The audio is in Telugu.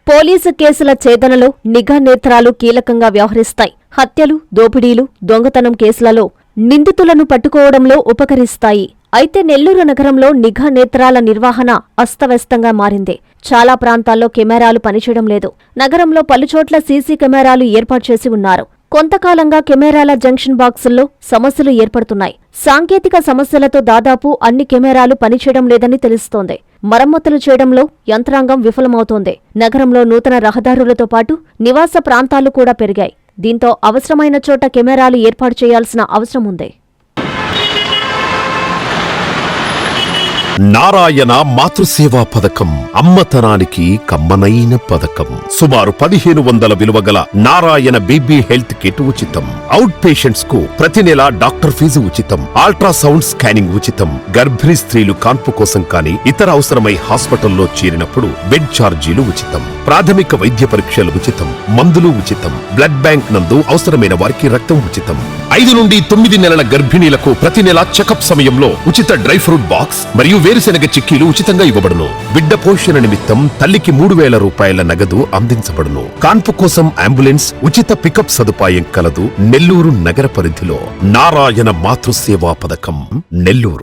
పోలీసు కేసుల ఛేదనలో నిఘా నేత్రాలు కీలకంగా వ్యవహరిస్తాయి. హత్యలు, దోపిడీలు, దొంగతనం కేసులలో నిందితులను పట్టుకోవడంలో ఉపకరిస్తాయి. అయితే నెల్లూరు నగరంలో నిఘా నేత్రాల నిర్వహణ అస్తవ్యస్తంగా మారింది. చాలా ప్రాంతాల్లో కెమెరాలు పనిచేయడం లేదు. నగరంలో పలుచోట్ల సీసీ కెమెరాలు ఏర్పాటు చేసి ఉన్నారు. కొంతకాలంగా కెమెరాల జంక్షన్ బాక్సుల్లో సమస్యలు ఏర్పడుతున్నాయి. సాంకేతిక సమస్యలతో దాదాపు అన్ని కెమెరాలు పనిచేయడం లేదని తెలుస్తోంది. మరమ్మతులు చేయడంలో యంత్రాంగం విఫలమవుతోంది. నగరంలో నూతన రహదారులతో పాటు నివాస ప్రాంతాలు కూడా పెరిగాయి. దీంతో అవసరమైన చోట కెమెరాలు ఏర్పాటు చేయాల్సిన అవసరం ఉంది. నారాయణ మాతృసేవా పథకం అమ్మతనానికి కమ్మనైన పథకం. సుమారు 1500 విలువ గల నారాయణ బేబీ హెల్త్ కిట్ ఉచితం. అవుట్ పేషెంట్స్ కు ప్రతి నెల డాక్టర్ ఫీజు ఉచితం. అల్ట్రాసౌండ్ స్కానింగ్ ఉచితం. గర్భిణీ స్త్రీలు కాన్పు కోసం కానీ ఇతర అవసరమై హాస్పిటల్లో చేరినప్పుడు బెడ్ ఛార్జీలు ఉచితం. ప్రాథమిక వైద్య పరీక్షలు ఉచితం. మందులు ఉచితం. బ్లడ్ బ్యాంక్ నందు అవసరమైన వారికి రక్తం ఉచితం. 5 నుండి 9 నెలల గర్భిణీలకు ప్రతి నెల చెకప్ సమయంలో ఉచిత డ్రై ఫ్రూట్ బాక్స్ మరియు వేరుశెనగ చిక్కీలు ఉచితంగా ఇవ్వబడును. బిడ్డ పోషణ నిమిత్తం తల్లికి 3000 రూపాయల నగదు అందించబడును. కాన్పు కోసం అంబులెన్స్ ఉచిత పికప్ సదుపాయం కలదు. నెల్లూరు నగర పరిధిలో నారాయణ మాతృసేవా పథకం, నెల్లూరు.